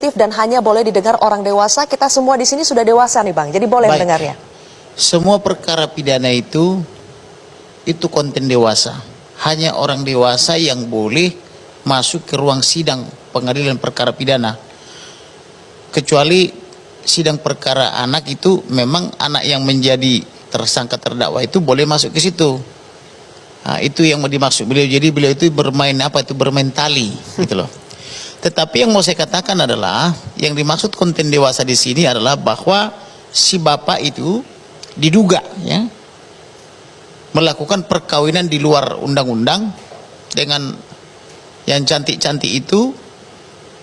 Dan hanya boleh didengar orang dewasa. Kita semua di sini sudah dewasa nih Bang, jadi boleh mendengarnya. Semua perkara pidana itu konten dewasa. Hanya orang dewasa yang boleh masuk ke ruang sidang pengadilan perkara pidana. Kecuali sidang perkara anak itu memang anak yang menjadi tersangka terdakwa itu boleh masuk ke situ. Nah, itu yang mau dimaksud beliau. Jadi beliau itu bermain apa itu bermain tali gitu loh. Tetapi yang mau saya katakan adalah yang dimaksud konten dewasa di sini adalah bahwa si bapak itu diduga ya melakukan perkawinan di luar undang-undang dengan yang cantik-cantik itu,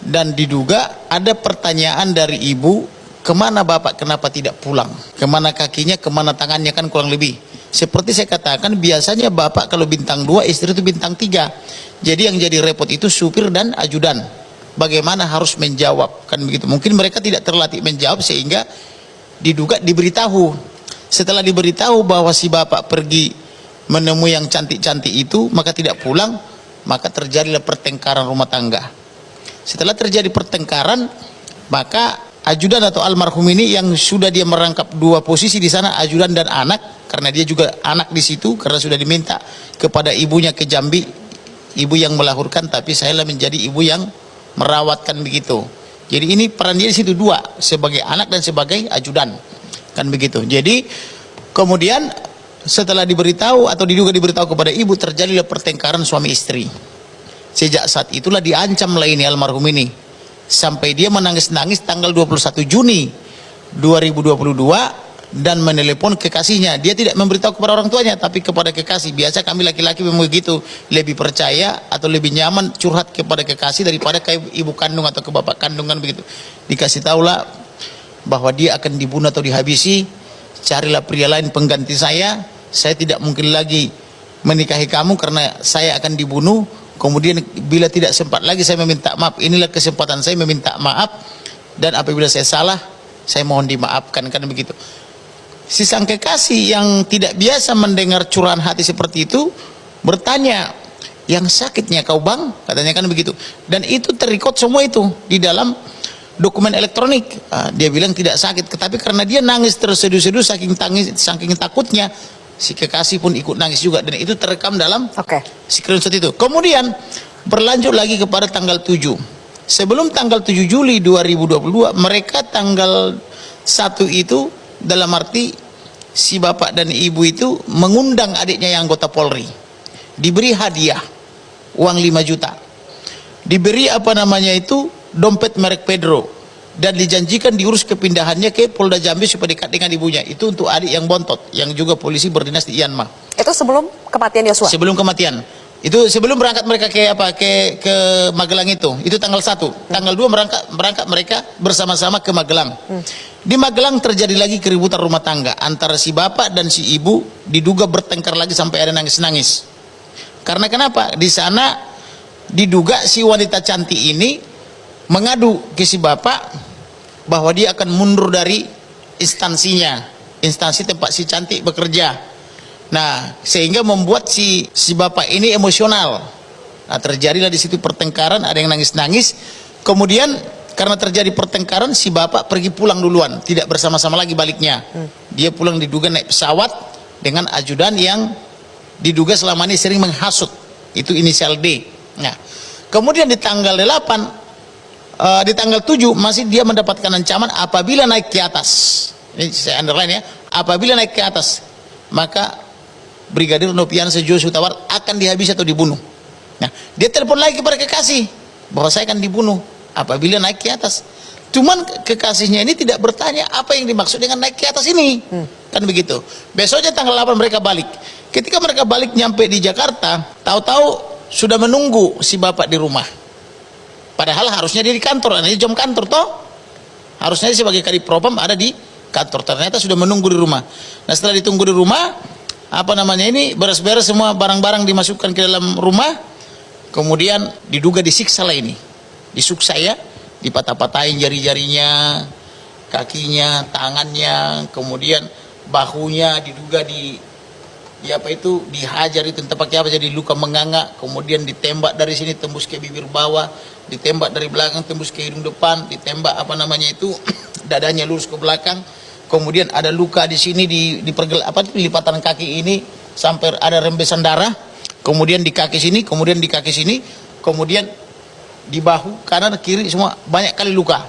dan diduga ada pertanyaan dari ibu, kemana bapak, kenapa tidak pulang, kemana kakinya, kemana tangannya, kan kurang lebih seperti saya katakan, biasanya bapak kalau bintang 2, istri itu bintang 3. Jadi yang jadi repot itu supir dan ajudan. Bagaimana harus menjawab, kan begitu. Mungkin mereka tidak terlatih menjawab sehingga diduga diberitahu. Setelah diberitahu bahwa si bapak pergi menemui yang cantik-cantik itu, maka tidak pulang, maka terjadilah pertengkaran rumah tangga. Setelah terjadi pertengkaran, maka ajudan atau almarhum ini yang sudah dia merangkap dua posisi di sana, ajudan dan anak, karena dia juga anak di situ, karena sudah diminta kepada ibunya ke Jambi, ibu yang melahirkan, tapi saya lah menjadi ibu yang merawatkan begitu. Jadi ini peran dia di situ dua, sebagai anak dan sebagai ajudan, kan begitu. Jadi kemudian setelah diberitahu atau diduga diberitahu kepada ibu, terjadilah pertengkaran suami istri. Sejak saat itulah diancam lah ini almarhum ini, sampai dia menangis-nangis tanggal 21 Juni 2022 dan menelepon kekasihnya. Dia tidak memberitahu kepada orang tuanya, tapi kepada kekasih. Biasa kami laki-laki memang begitu, lebih percaya atau lebih nyaman curhat kepada kekasih daripada ke ibu kandung atau ke bapak kandungan begitu. Dikasih tahulah bahwa dia akan dibunuh atau dihabisi, carilah pria lain pengganti saya tidak mungkin lagi menikahi kamu karena saya akan dibunuh. Kemudian bila tidak sempat lagi saya meminta maaf, inilah kesempatan saya meminta maaf, dan apabila saya salah saya mohon dimaafkan, kan begitu. Si sang kekasih yang tidak biasa mendengar curahan hati seperti itu bertanya, yang sakitnya kau bang, katanya, kan begitu. Dan itu terikut semua itu di dalam dokumen elektronik. Dia bilang tidak sakit, tetapi karena dia nangis terseduh-seduh saking takutnya, si kekasih pun ikut nangis juga, dan itu terekam dalam screenshot itu. Kemudian berlanjut lagi kepada tanggal 7. Sebelum tanggal 7 Juli 2022, mereka tanggal 1 itu, dalam arti si bapak dan ibu itu mengundang adiknya yang anggota Polri, diberi hadiah uang 5 juta, diberi apa namanya itu dompet merek Pedro, dan dijanjikan diurus kepindahannya ke Polda Jambi supaya dekat dengan ibunya. Itu untuk adik yang bontot, yang juga polisi berdinas di Yanma. Itu sebelum kematian Yosua? Sebelum kematian. Itu sebelum berangkat mereka ke Magelang itu tanggal 1. Tanggal 2 berangkat mereka bersama-sama ke Magelang. Di Magelang terjadi lagi keributan rumah tangga antara si bapak dan si ibu, diduga bertengkar lagi sampai ada nangis-nangis. Karena kenapa? Di sana diduga si wanita cantik ini mengadu ke si bapak bahwa dia akan mundur dari instansinya, instansi tempat si cantik bekerja. Nah, sehingga membuat si bapak ini emosional. Nah, terjadilah di situ pertengkaran, ada yang nangis-nangis. Kemudian karena terjadi pertengkaran, si bapak pergi pulang duluan, tidak bersama-sama lagi baliknya. Dia pulang diduga naik pesawat dengan ajudan yang diduga selama ini sering menghasut, itu inisial D. Nah, kemudian di tanggal 8, di tanggal 7 masih dia mendapatkan ancaman apabila naik ke atas. Ini saya underline ya, apabila naik ke atas maka Brigadir Nopiansa Joshua Huta Barat akan dihabisi atau dibunuh. Nah, dia telepon lagi kepada kekasih bahwa saya akan dibunuh apabila naik ke atas. Cuman kekasihnya ini tidak bertanya apa yang dimaksud dengan naik ke atas ini. Kan begitu. Besoknya tanggal 8 mereka balik. Ketika mereka balik nyampe di Jakarta, tahu-tahu sudah menunggu si bapak di rumah. Padahal harusnya dia di kantor, ini jam kantor toh. Harusnya sebagai kadif propam ada di kantor, ternyata sudah menunggu di rumah. Nah, setelah ditunggu di rumah, beres-beres semua barang-barang dimasukkan ke dalam rumah, kemudian diduga disiksa lah ini, disuksa ya, dipatah-patahin jari-jarinya, kakinya, tangannya, kemudian bahunya diduga ya apa itu dihajar itu entah pakai apa, jadi luka menganga, kemudian ditembak dari sini tembus ke bibir bawah, ditembak dari belakang tembus ke hidung depan, ditembak apa namanya itu dadanya lurus ke belakang, kemudian ada luka di sini di lipatan kaki ini sampai ada rembesan darah, kemudian di kaki sini, kemudian di kaki sini, kemudian di bahu kanan kiri semua banyak kali luka.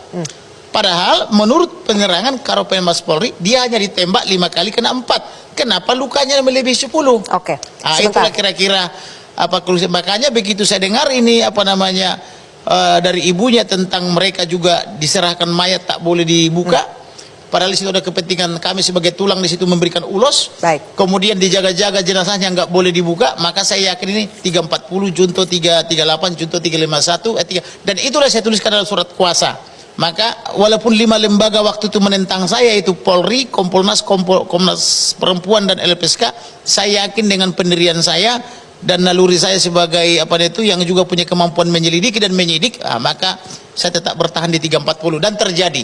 Padahal menurut penyerangan Karopenmas Polri dia hanya ditembak 5 kali kena 4. Kenapa lukanya melebihi 10? Oke. Itulah kira-kira apa keluhan. Makanya begitu saya dengar ini apa namanya dari ibunya tentang mereka juga diserahkan mayat tak boleh dibuka. Padahal itu ada kepentingan kami sebagai tulang di situ memberikan ulos. Baik. Kemudian dijaga-jaga jenazahnya nggak boleh dibuka. Maka saya yakin ini 340 junto 338 junto 351 dan itulah saya tuliskan dalam surat kuasa. Maka walaupun 5 lembaga waktu itu menentang saya, itu Polri, Kompolnas, Komnas Perempuan dan LPSK, saya yakin dengan pendirian saya dan naluri saya sebagai apa itu yang juga punya kemampuan menyelidiki dan menyidik, maka saya tetap bertahan di 340 dan terjadi.